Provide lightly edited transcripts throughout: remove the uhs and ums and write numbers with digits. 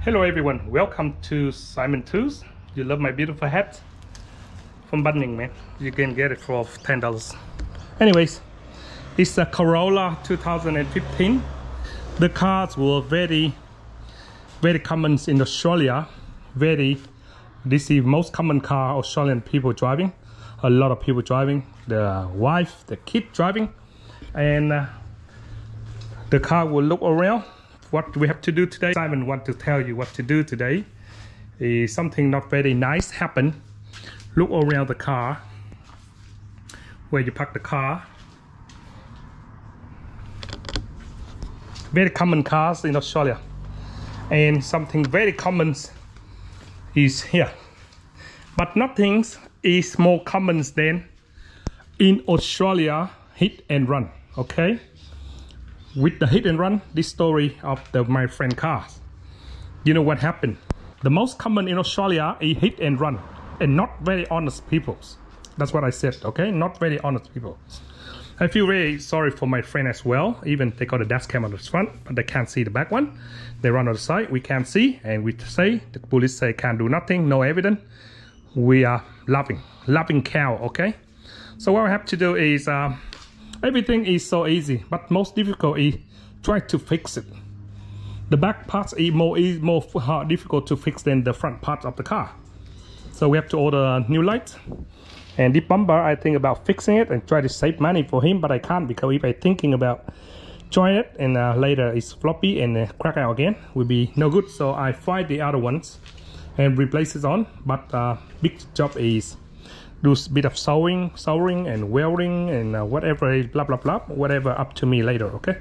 Hello everyone, welcome to Simon Tools. You love my beautiful hat from Bunning, man. You can get it for $10. Anyways, it's a Corolla 2015. The cars were very common in Australia. This is most common car Australian people driving. A lot of people driving, the wife, the kid driving, and the car will look around. What we have to do today, Simon want to tell you what to do today. Is something not very nice happen. Look around the car, where you park the car. Very common cars in Australia, and something very common is here, but nothing is more common than in Australia hit and run. Okay, with the hit and run, this story of my friend cars, you know what happened? The most common in Australia is hit and run, and not very honest people. That's what I said. Okay, not very honest people. I feel very sorry for my friend as well. Even they got a dash cam on the front, but they can't see the back one. They run on the side, we can't see, and we say, the police say can't do nothing, no evidence. We are loving cow. Okay, so what I have to do is everything is so easy, but most difficult is try to fix it. The back parts is more difficult to fix than the front parts of the car. So we have to order a new light. And this bumper, I think about fixing it and try to save money for him, but I can't, because if I thinking about join it and later it's floppy and crack out again, will be no good. So I find the other ones and replace it on. But big job is do a bit of soldering and welding and whatever, blah blah blah, whatever, up to me later. Okay.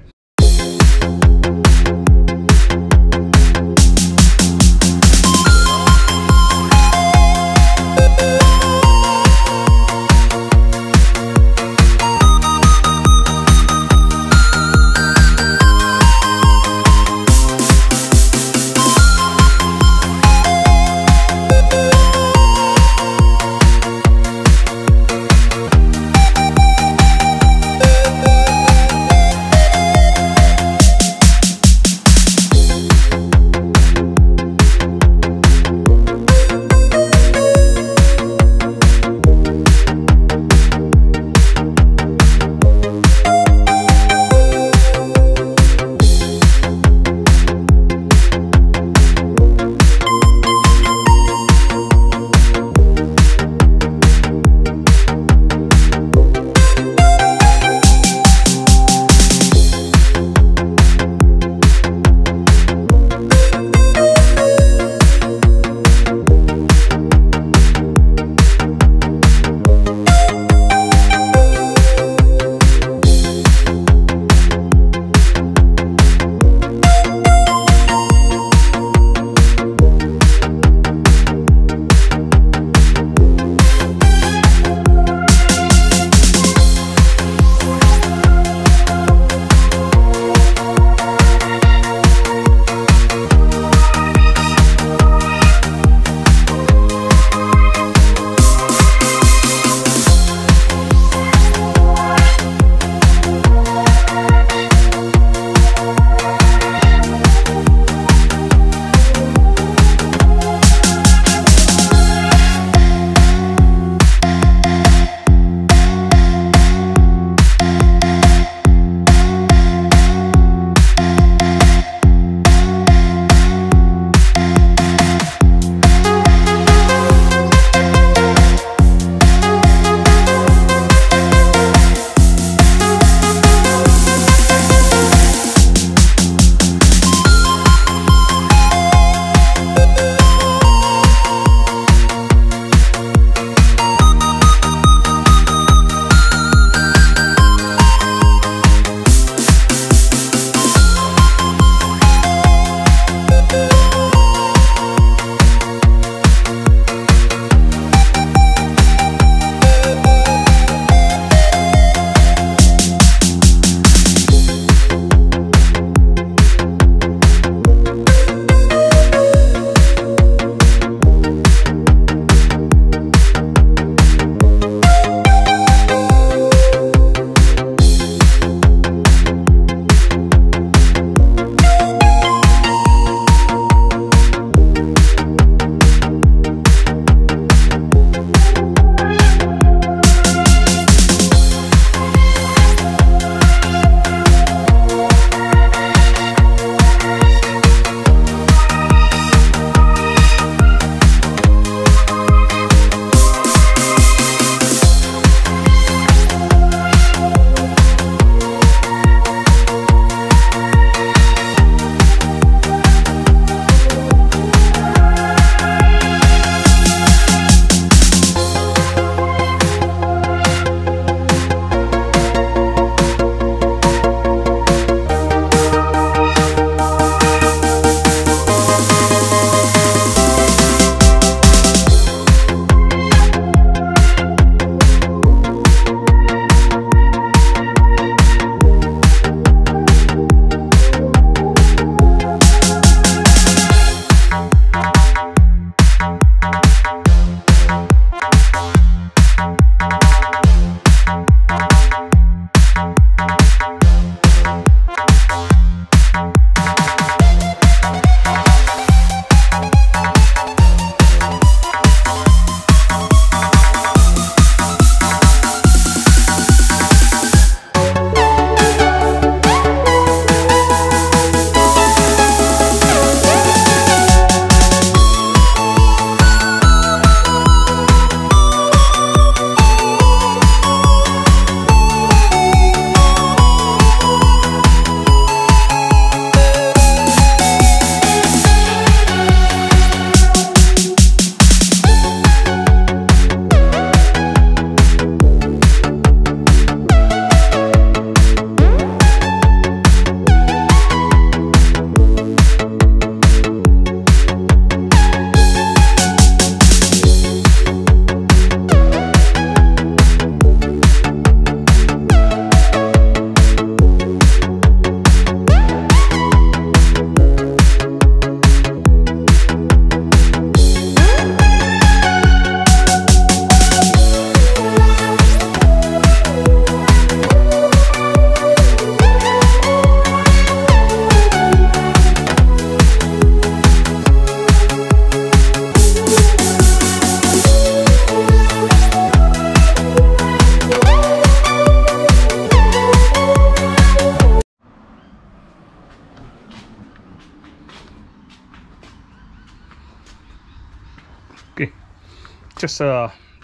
just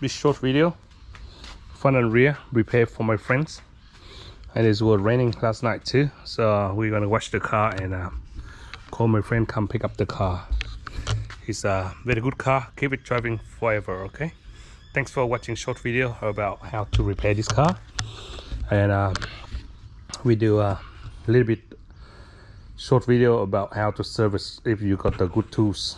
this short video, front and rear repair for my friends. And it was raining last night too, so we're gonna wash the car and call my friend come pick up the car. It's a very good car, keep it driving forever. Okay, thanks for watching short video about how to repair this car. And we do a little bit short video about how to service if you got the good tools.